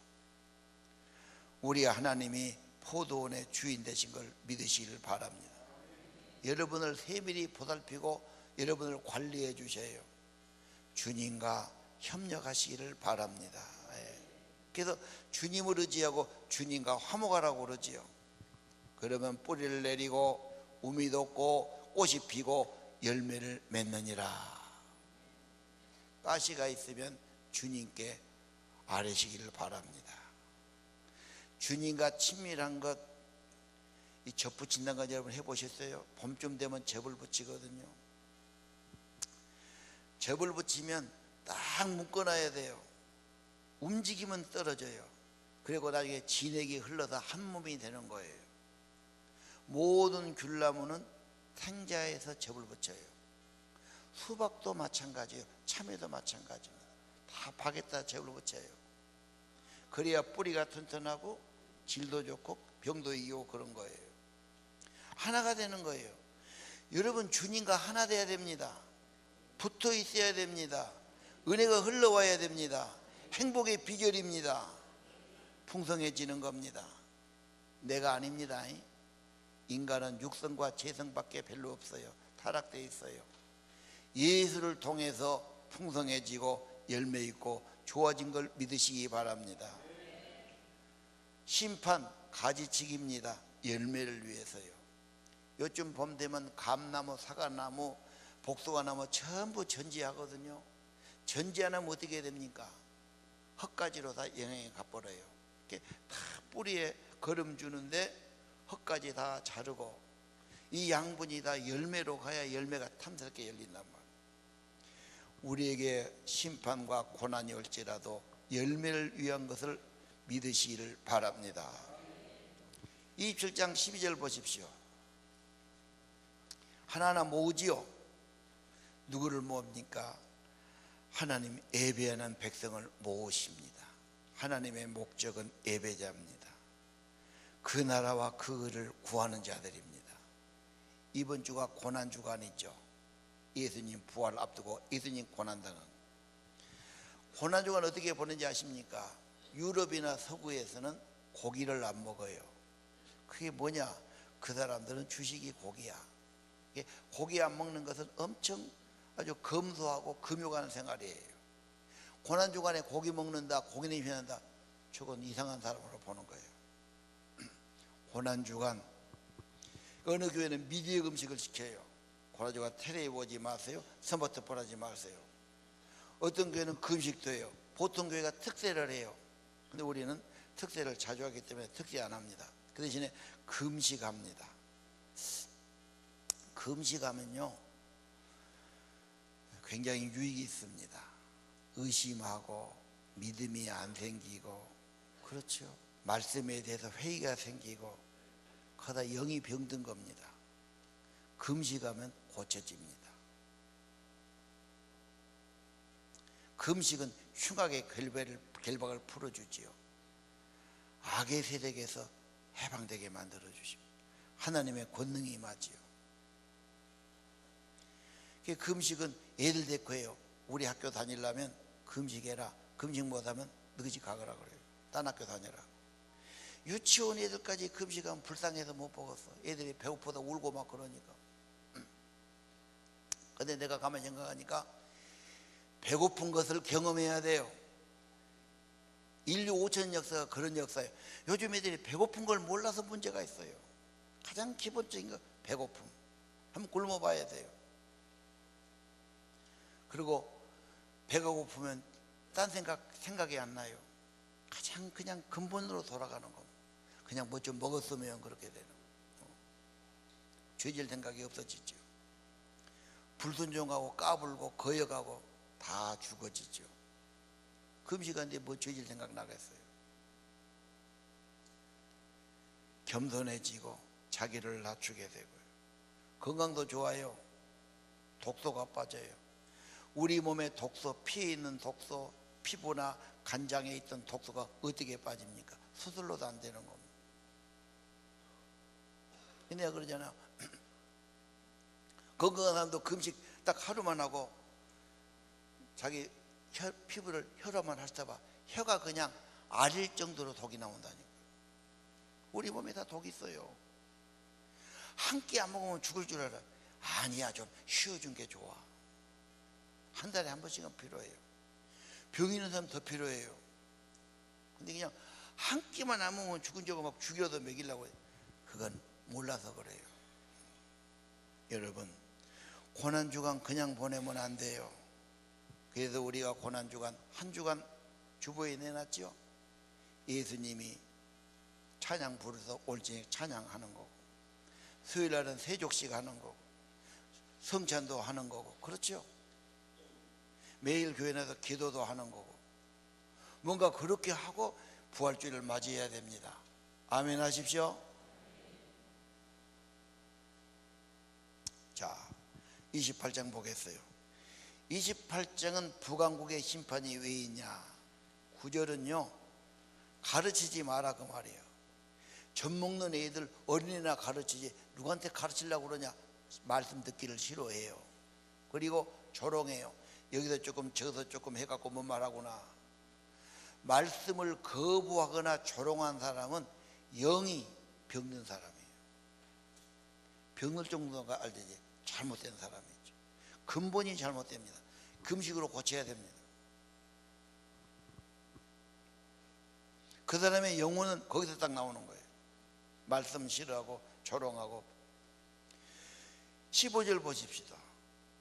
우리 하나님이 포도원의 주인 되신 걸 믿으시길 바랍니다. 여러분을 세밀히 보살피고 여러분을 관리해 주셔요. 주님과 협력하시기를 바랍니다. 그래서 주님을 의지하고 주님과 화목하라고 그러지요. 그러면 뿌리를 내리고 우미 돋고 꽃이 피고 열매를 맺느니라. 가시가 있으면 주님께 아뢰시기를 바랍니다. 주님과 친밀한 것, 이 접 붙인다는 거 여러분 해보셨어요? 봄쯤 되면 접을 붙이거든요. 접을 붙이면 딱 묶어놔야 돼요. 움직이면 떨어져요. 그리고 나중에 진액이 흘러서 한 몸이 되는 거예요. 모든 귤나무는 탱자에서 접을 붙여요. 수박도 마찬가지예요. 참외도 마찬가지입니다. 다 박에다 접을 붙여요. 그래야 뿌리가 튼튼하고 질도 좋고 병도 이기고 그런 거예요. 하나가 되는 거예요. 여러분 주님과 하나 돼야 됩니다. 붙어 있어야 됩니다. 은혜가 흘러와야 됩니다. 행복의 비결입니다. 풍성해지는 겁니다. 내가 아닙니다. 인간은 육성과 재성밖에 별로 없어요. 타락되어 있어요. 예수를 통해서 풍성해지고 열매 있고 좋아진 걸 믿으시기 바랍니다. 심판 가지치기입니다. 열매를 위해서요. 요즘 봄 되면 감나무, 사과나무, 복숭아나무 전부 전지하거든요. 전지 안 하면 어떻게 됩니까? 흙가지로 다 영향이 가버려요. 이렇게 다 뿌리에 거름 주는데 흙까지 다 자르고, 이 양분이 다 열매로 가야 열매가 탐스럽게 열린단 말이에요. 우리에게 심판과 고난이 올지라도 열매를 위한 것을 믿으시기를 바랍니다. 27장 12절 보십시오. 하나하나 모으지요. 누구를 모읍니까? 하나님 예배하는 백성을 모으십니다. 하나님의 목적은 예배자입니다. 그 나라와 그 의를 구하는 자들입니다. 이번 주가 고난 주간이죠. 예수님 부활 앞두고 예수님 고난당한. 고난주간 어떻게 보는지 아십니까? 유럽이나 서구에서는 고기를 안 먹어요. 그게 뭐냐? 그 사람들은 주식이 고기야. 고기 안 먹는 것은 엄청 아주 검소하고 금욕하는 생활이에요. 고난주간에 고기 먹는다, 고기 냄새 난다, 저건 이상한 사람으로 보는 거예요. 고난주간 어느 교회는 미디어 음식을 시켜요. 고난주간 텔레비 보지 마세요, 스마트폰 하지 마세요. 어떤 교회는 금식도 해요. 보통 교회가 특세를 해요. 근데 우리는 특세를 자주 하기 때문에 특세 안 합니다. 그 대신에 금식합니다. 금식하면요 굉장히 유익이 있습니다. 의심하고 믿음이 안 생기고, 그렇죠, 말씀에 대해서 회의가 생기고, 그러다 영이 병든 겁니다. 금식하면 고쳐집니다. 금식은 흉악의 결박을 풀어주지요. 악의 세력에서 해방되게 만들어 주십니다. 하나님의 권능이 임하지요. 금식은 애들 데리고 해요. 우리 학교 다니려면 금식해라. 금식 못하면 너희 집 가거라 그래요. 딴 학교 다녀라. 유치원 애들까지 금식하면 불쌍해서 못 먹었어. 애들이 배고프다 울고 막 그러니까. 근데 내가 가만히 생각하니까 배고픈 것을 경험해야 돼요. 인류 5천 역사가 그런 역사예요. 요즘 애들이 배고픈 걸 몰라서 문제가 있어요. 가장 기본적인 거 배고픔. 한번 굶어봐야 돼요. 그리고 배가 고프면 딴 생각이 안 나요. 가장 그냥 근본으로 돌아가는 거. 그냥 뭐 좀 먹었으면 그렇게 되는 거. 죄질 생각이 없어지죠. 불순종하고 까불고 거역하고 다 죽어지죠. 금식한데 뭐 죄질 생각 나겠어요. 겸손해지고 자기를 낮추게 되고요. 건강도 좋아요. 독소가 빠져요. 우리 몸에 독소, 피에 있는 독소, 피부나 간장에 있던 독소가 어떻게 빠집니까? 수술로도 안 되는 겁니다. 내가 그러잖아요. 건강한 사람도 금식 딱 하루만 하고 자기 피부를 혈압만 하시다봐 혀가 그냥 아릴 정도로 독이 나온다니까. 우리 몸에 다 독이 있어요. 한 끼 안 먹으면 죽을 줄 알아. 아니야, 좀 쉬어준 게 좋아. 한 달에 한 번씩은 필요해요. 병 있는 사람 더 필요해요. 근데 그냥 한 끼만 안 먹으면 죽은 줄 알고 막 죽여도 먹이려고 해요. 그건 몰라서 그래요. 여러분, 고난주간 그냥 보내면 안 돼요. 그래서 우리가 고난주간 한 주간 주보에 내놨죠. 예수님이 찬양 부르서 올저녁 찬양하는 거고, 수요일날은 세족식 하는 거고, 성찬도 하는 거고, 그렇죠? 매일 교회 나서 기도도 하는 거고, 뭔가 그렇게 하고 부활주일을 맞이해야 됩니다. 아멘 하십시오. 자, 28장 보겠어요. 28장은 북왕국의 심판이 왜 있냐. 9절은요 가르치지 마라 그 말이에요. 젖 먹는 애들 어린이나 가르치지 누구한테 가르치려고 그러냐. 말씀 듣기를 싫어해요. 그리고 조롱해요. 여기서 조금 저기서 조금 해갖고 뭔 말하구나. 말씀을 거부하거나 조롱한 사람은 영이 병든 사람이에요. 병을 정도가 알되지 잘못된 사람이죠. 근본이 잘못됩니다. 금식으로 고쳐야 됩니다. 그 사람의 영혼은 거기서 딱 나오는 거예요. 말씀 싫어하고 조롱하고. 15절 보십시다.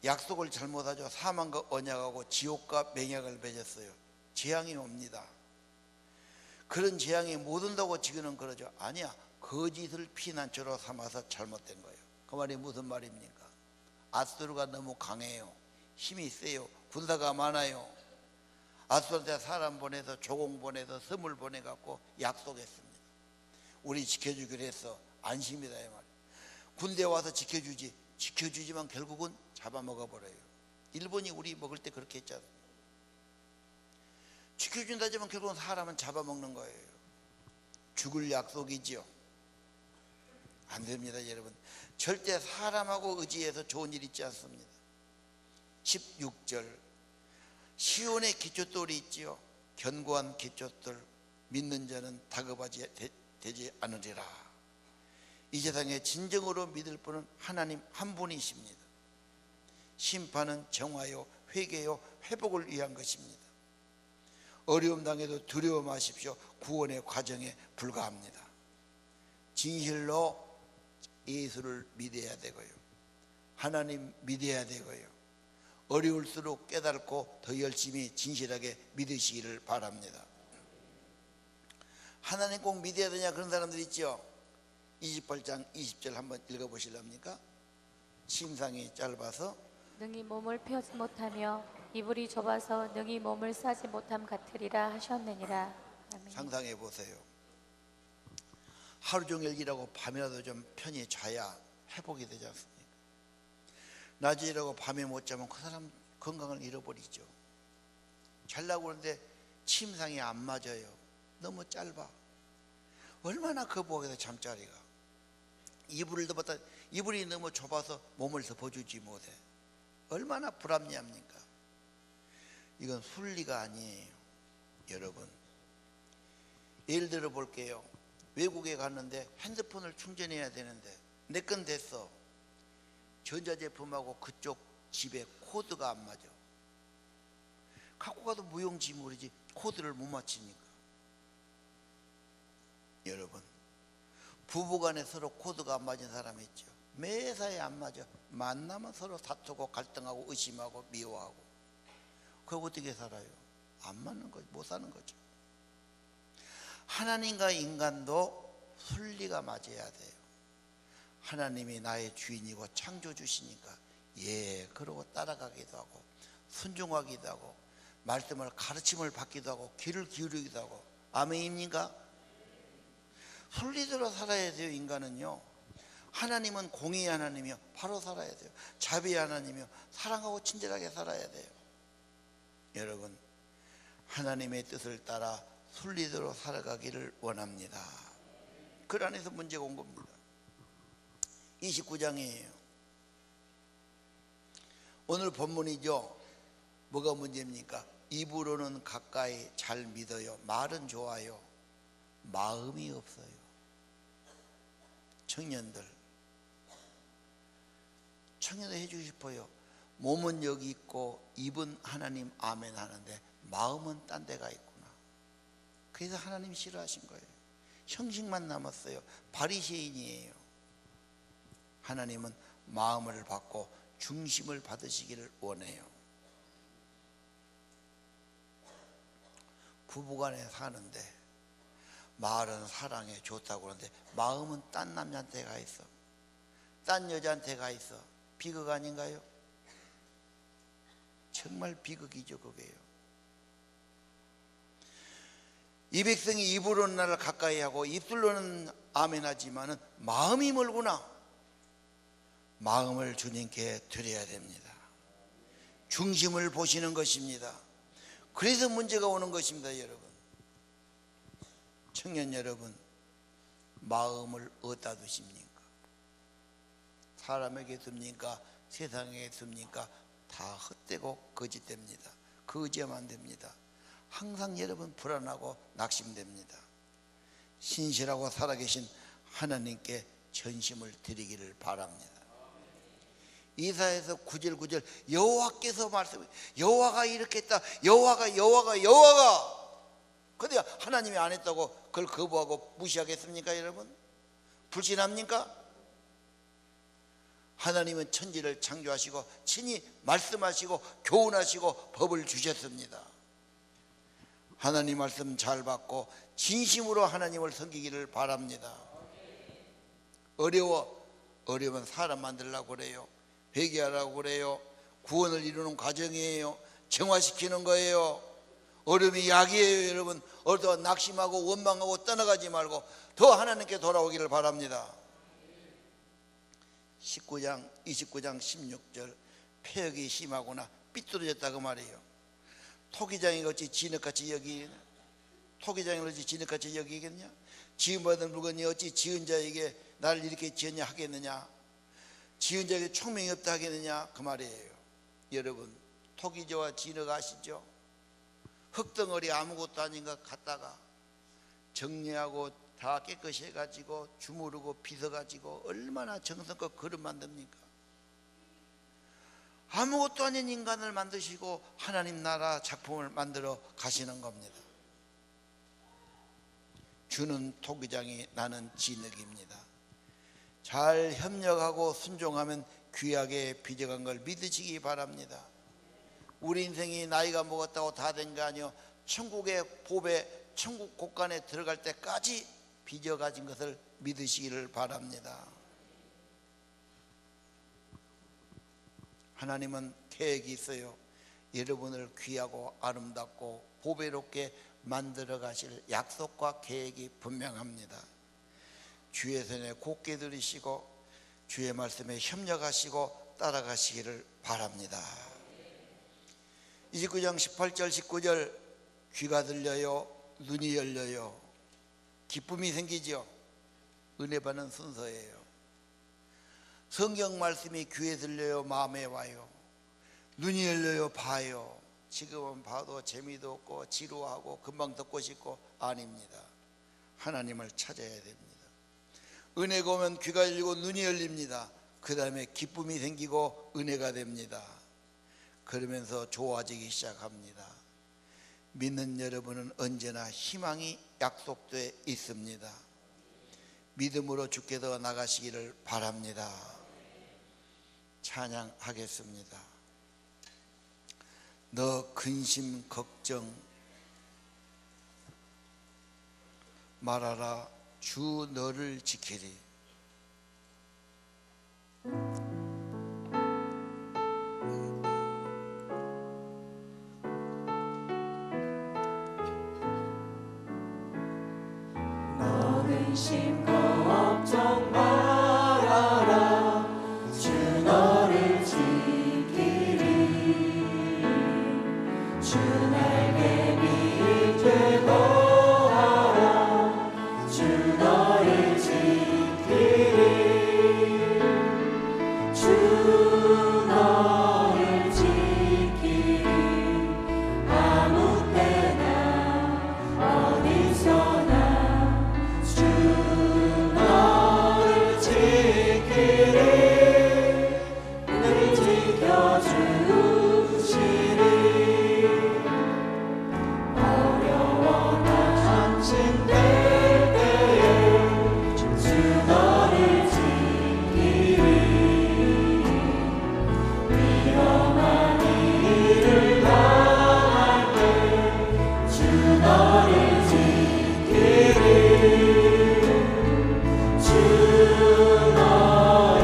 약속을 잘못하죠. 사망과 언약하고 지옥과 맹약을 맺었어요. 재앙이 옵니다. 그런 재앙이 못 온다고 지금은 그러죠. 아니야, 거짓을 피난처로 삼아서 잘못된 거예요. 그 말이 무슨 말입니까? 아수르가 너무 강해요. 힘이 세요. 군사가 많아요. 아수르한테 사람 보내서 조공 보내서 선물 보내갖고 약속했습니다. 우리 지켜주기로 해서 안심이다 이 말이에요. 군대 와서 지켜주지만 결국은 잡아먹어버려요. 일본이 우리 먹을 때 그렇게 했잖아요. 지켜준다지만 결국은 사람은 잡아먹는 거예요. 죽을 약속이지요. 안 됩니다 여러분. 절대 사람하고 의지해서 좋은 일 있지 않습니다. 16절 시온의 기초돌이 있지요. 견고한 기초돌 믿는 자는 다급하지 되지 않으리라. 이 세상에 진정으로 믿을 분은 하나님 한 분이십니다. 심판은 정화요 회개요 회복을 위한 것입니다. 어려움 당해도 두려워 마십시오. 구원의 과정에 불과합니다. 진실로 예수를 믿어야 되고요, 하나님 믿어야 되고요, 어려울수록 깨닫고 더 열심히 진실하게 믿으시기를 바랍니다. 하나님 꼭 믿어야 되냐 그런 사람들 있죠. 28장 20절 한번 읽어보실랍니까? 침상이 짧아서
능히 몸을 펴지 못하며 이불이 좁아서 능히 몸을 싸지 못함 같으리라 하셨느니라. 아멘.
상상해 보세요. 하루 종일 일하고 밤이라도 좀 편히 자야 회복이 되지 않습니까? 낮에 일하고 밤에 못 자면 그 사람 건강을 잃어버리죠. 자려고 그러는데 침상이 안 맞아요. 너무 짧아. 얼마나 거부하겠어. 잠자리가 이불을 덮었다, 이불이 너무 좁아서 몸을 덮어주지 못해. 얼마나 불합리합니까? 이건 순리가 아니에요. 여러분, 예를 들어 볼게요. 외국에 갔는데 핸드폰을 충전해야 되는데 내 건 됐어. 전자제품하고 그쪽 집에 코드가 안 맞아. 갖고 가도 무용지물이지 코드를 못 맞추니까. 여러분, 부부간에 서로 코드가 안 맞은 사람이 있죠. 매사에 안 맞아. 만나면 서로 다투고 갈등하고 의심하고 미워하고. 그거 어떻게 살아요? 안 맞는 거죠. 못 사는 거죠. 하나님과 인간도 순리가 맞아야 돼요. 하나님이 나의 주인이고 창조주시니까 예 그러고 따라가기도 하고 순종하기도 하고 말씀을 가르침을 받기도 하고 귀를 기울이기도 하고. 아멘입니까? 순리대로 살아야 돼요. 인간은요, 하나님은 공의의 하나님이요 바로 살아야 돼요. 자비의 하나님이요 사랑하고 친절하게 살아야 돼요. 여러분, 하나님의 뜻을 따라 순리대로 살아가기를 원합니다. 그 안에서 문제가 온 겁니다. 29장이에요 오늘 본문이죠. 뭐가 문제입니까? 입으로는 가까이 잘 믿어요, 말은 좋아요, 마음이 없어요. 청년들 해주고 싶어요. 몸은 여기 있고 입은 하나님 아멘 하는데 마음은 딴 데가 있구나. 그래서 하나님 싫어하신 거예요. 형식만 남았어요. 바리새인이에요. 하나님은 마음을 받고 중심을 받으시기를 원해요. 부부간에 사는데 말은 사랑에 좋다고 그러는데 마음은 딴 남자한테 가 있어, 딴 여자한테 가 있어. 비극 아닌가요? 정말 비극이죠. 그게요. 이 백성이 입으로는 나를 가까이 하고 입술로는 아멘하지만은 마음이 멀구나. 마음을 주님께 드려야 됩니다. 중심을 보시는 것입니다. 그래서 문제가 오는 것입니다. 여러분, 청년 여러분, 마음을 어디다 두십니까? 사람에게 둡니까? 세상에게 둡니까? 다 헛되고 거짓됩니다. 거지만 됩니다. 항상 여러분 불안하고 낙심됩니다. 신실하고 살아계신 하나님께 전심을 드리기를 바랍니다. 이사야서 9절 여호와께서 말씀해, 여호와가 이렇게 했다. 여호와가 근데 하나님이 안 했다고 그걸 거부하고 무시하겠습니까? 여러분, 불신합니까? 하나님은 천지를 창조하시고 친히 말씀하시고 교훈하시고 법을 주셨습니다. 하나님 말씀 잘 받고 진심으로 하나님을 섬기기를 바랍니다. 어려우면 사람 만들려고 그래요. 회개하라고 그래요. 구원을 이루는 과정이에요. 정화시키는 거예요. 어려움이 약이에요. 여러분, 어디서 낙심하고 원망하고 떠나가지 말고 더 하나님께 돌아오기를 바랍니다. 29장 16절 폐역이 심하구나. 삐뚤어졌다 그 말이에요. 토기장이 어찌 진흙같이 여기겠냐? 지음받은 물건이 어찌 지은 자에게 나를 이렇게 지었냐 하겠느냐? 지은 자에게 총명이 없다 하겠느냐 그 말이에요. 여러분, 토기저와 진흙 아시죠? 흙덩어리 아무것도 아닌 것 갖다가 정리하고 다 깨끗이 해가지고 주무르고 빗어가지고 얼마나 정성껏 그릇 만듭니까? 아무것도 아닌 인간을 만드시고 하나님 나라 작품을 만들어 가시는 겁니다. 주는 토기장이 나는 진흙입니다. 잘 협력하고 순종하면 귀하게 빚어간 걸 믿으시기 바랍니다. 우리 인생이 나이가 먹었다고 다 된 게 아니요, 천국의 보배, 천국 곳간에 들어갈 때까지 빚어 가진 것을 믿으시기를 바랍니다. 하나님은 계획이 있어요. 여러분을 귀하고 아름답고 보배롭게 만들어 가실 약속과 계획이 분명합니다. 주의 손에 곧게 들으시고 주의 말씀에 협력하시고 따라가시기를 바랍니다. 29장 18절 19절 귀가 들려요, 눈이 열려요, 기쁨이 생기죠. 은혜 받는 순서예요. 성경 말씀이 귀에 들려요, 마음에 와요, 눈이 열려요, 봐요. 지금은 봐도 재미도 없고 지루하고 금방 듣고 싶고 아닙니다. 하나님을 찾아야 됩니다. 은혜가 오면 귀가 열리고 눈이 열립니다. 그 다음에 기쁨이 생기고 은혜가 됩니다. 그러면서 좋아지기 시작합니다. 믿는 여러분은 언제나 희망이 약속되어 있습니다. 믿음으로 주께 더 나가시기를 바랍니다. 찬양하겠습니다. 너 근심 걱정 말하라, 주 너를 지키리.
너 근심 걱정 말아라, 주 너를 지키리. 주 날개 밑에 거하라, 주 너를 지키리. 주 너를 지키리. 아무 때나 어디서나 주 너를 지키리. 늘 지켜주시리. 어려워 당신될 때에 주 너를 지키리. 위험한 일을 당할 때 주 너를 지키리. 주 너를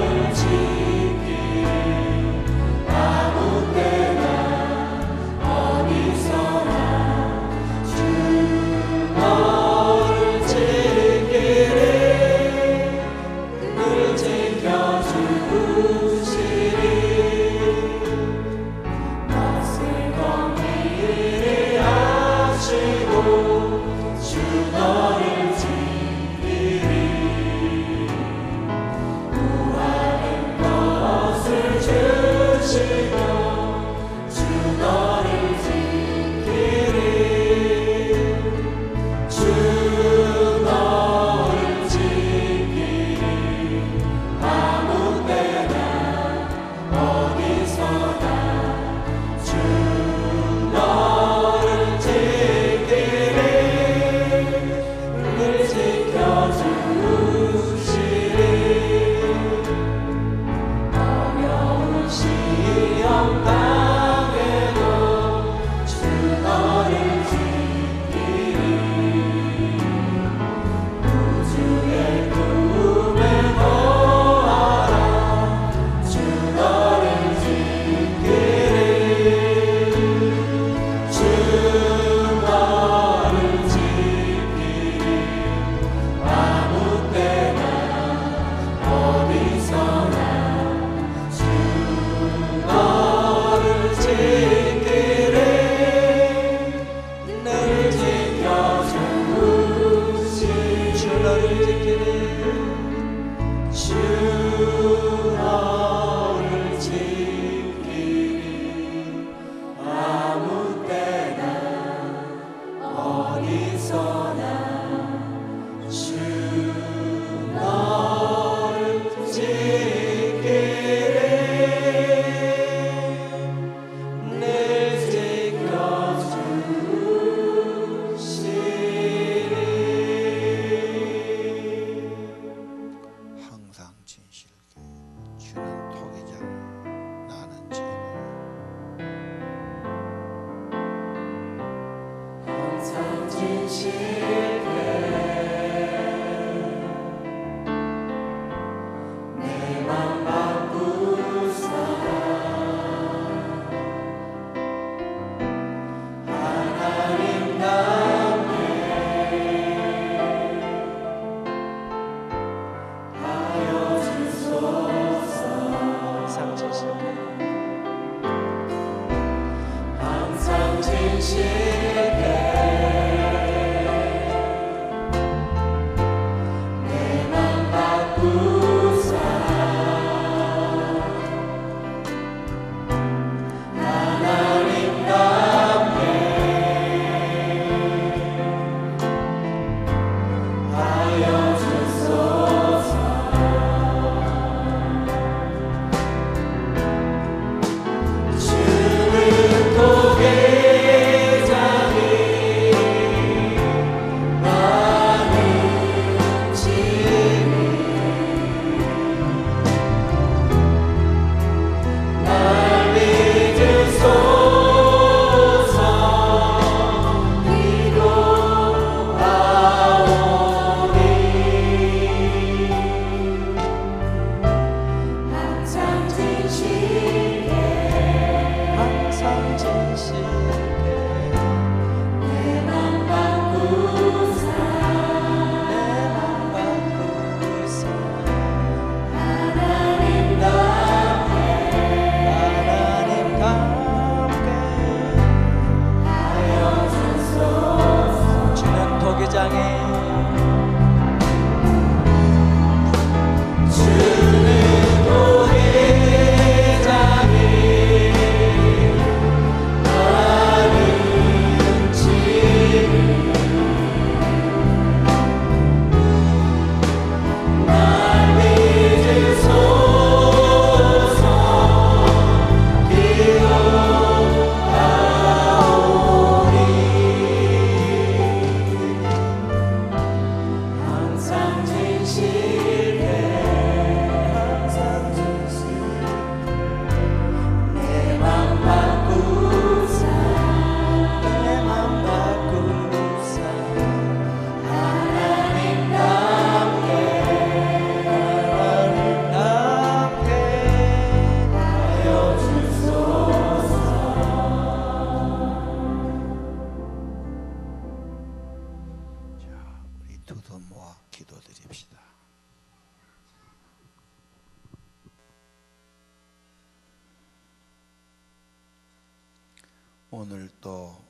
오늘 또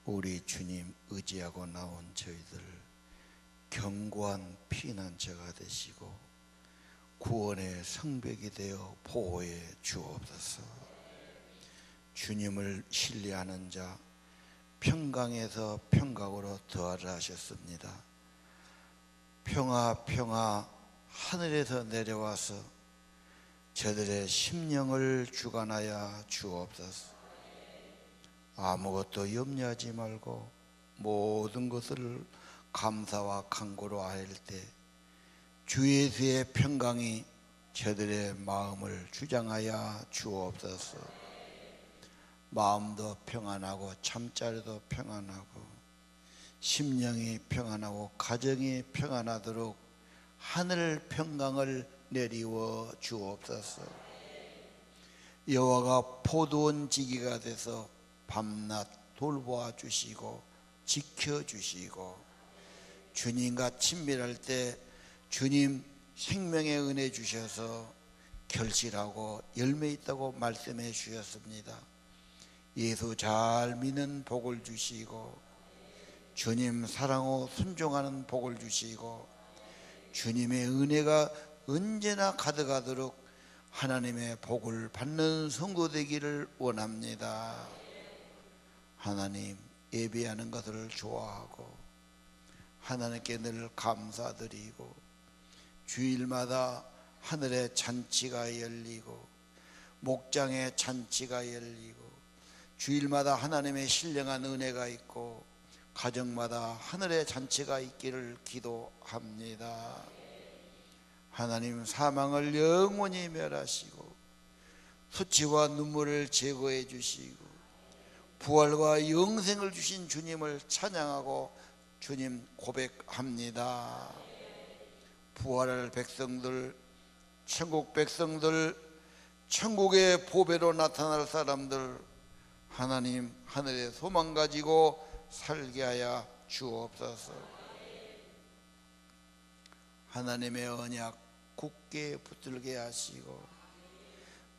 우리 주님 의지하고 나온 저희들 견고한 피난처가 되시고 구원의 성벽이 되어 보호해 주옵소서. 주님을 신뢰하는 자 평강에서 평강으로 더하라 하셨습니다. 평화 평화 하늘에서 내려와서 저들의 심령을 주관하여 주옵소서. 아무것도 염려하지 말고 모든 것을 감사와 간구로 하일 때 주 예수의 평강이 저들의 마음을 주장하여 주옵소서. 마음도 평안하고 잠자리도 평안하고 심령이 평안하고 가정이 평안하도록 하늘 평강을 내리워 주옵소서. 여호와가 포도원 지기가 돼서 밤낮 돌보아 주시고 지켜주시고 주님과 친밀할 때 주님 생명의 은혜 주셔서 결실하고 열매 있다고 말씀해 주셨습니다. 예수 잘 믿는 복을 주시고 주님 사랑하고 순종하는 복을 주시고 주님의 은혜가 언제나 가득하도록 하나님의 복을 받는 성도 되기를 원합니다. 하나님, 예배하는 것을 좋아하고 하나님께 늘 감사드리고 주일마다 하늘의 잔치가 열리고 목장의 잔치가 열리고 주일마다 하나님의 신령한 은혜가 있고 가정마다 하늘의 잔치가 있기를 기도합니다. 하나님, 사망을 영원히 멸하시고 수치와 눈물을 제거해 주시고 부활과 영생을 주신 주님을 찬양하고 주님 고백합니다. 부활할 백성들, 천국 백성들, 천국의 보배로 나타날 사람들, 하나님 하늘의 소망 가지고 살게 하여 주옵소서. 하나님의 언약 굳게 붙들게 하시고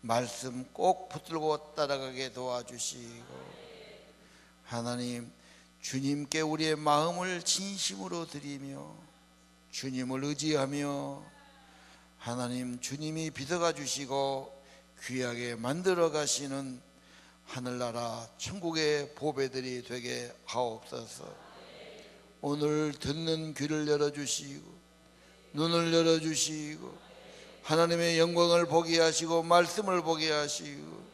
말씀 꼭 붙들고 따라가게 도와주시고, 하나님 주님께 우리의 마음을 진심으로 드리며 주님을 의지하며 하나님 주님이 빚어가 주시고 귀하게 만들어 가시는 하늘나라 천국의 보배들이 되게 하옵소서. 오늘 듣는 귀를 열어주시고 눈을 열어주시고 하나님의 영광을 보게 하시고 말씀을 보게 하시고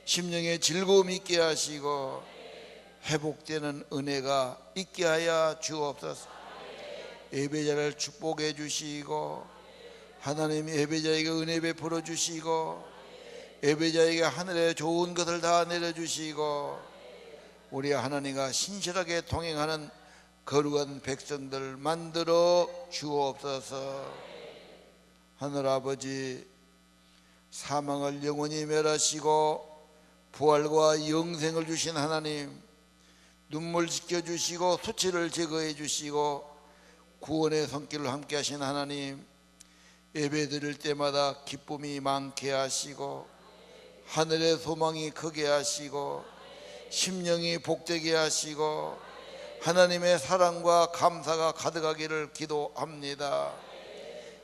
심령의 즐거움 있게 하시고 회복되는 은혜가 있게 하여 주옵소서. 예배자를 축복해 주시고 하나님 예배자에게 은혜 베풀어 주시고 예배자에게 하늘의 좋은 것을 다 내려주시고 우리 하나님과 신실하게 동행하는 거룩한 백성들 만들어 주옵소서. 하늘아버지, 사망을 영원히 멸하시고 부활과 영생을 주신 하나님, 눈물 지켜주시고 수치를 제거해 주시고 구원의 손길을 함께 하신 하나님, 예배 드릴 때마다 기쁨이 많게 하시고 하늘의 소망이 크게 하시고 심령이 복되게 하시고 하나님의 사랑과 감사가 가득하기를 기도합니다.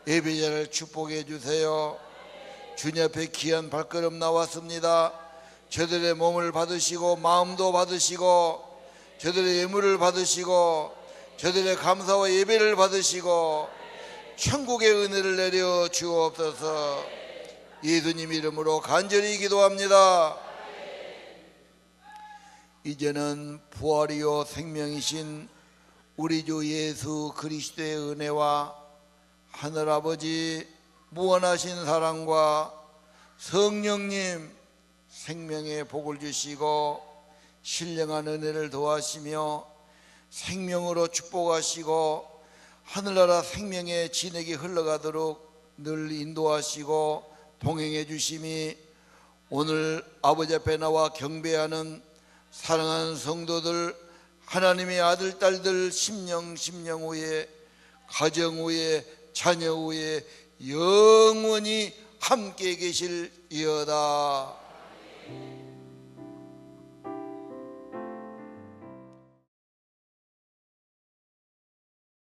예배자를 축복해 주세요. 주님 앞에 귀한 발걸음 나왔습니다. 저들의 몸을 받으시고 마음도 받으시고 저들의 예물을 받으시고 저들의 감사와 예배를 받으시고 천국의 은혜를 내려 주옵소서. 예수님 이름으로 간절히 기도합니다. 이제는 부활이요 생명이신 우리 주 예수 그리스도의 은혜와 하늘아버지 무한하신 사랑과 성령님 생명의 복을 주시고 신령한 은혜를 더하시며 생명으로 축복하시고 하늘나라 생명의 진액이 흘러가도록 늘 인도하시고 동행해 주심이 오늘 아버지 앞에 나와 경배하는 사랑하는 성도들, 하나님의 아들 딸들 심령 후에 가정 후에 자녀 후에 영원히 함께 계실이어다.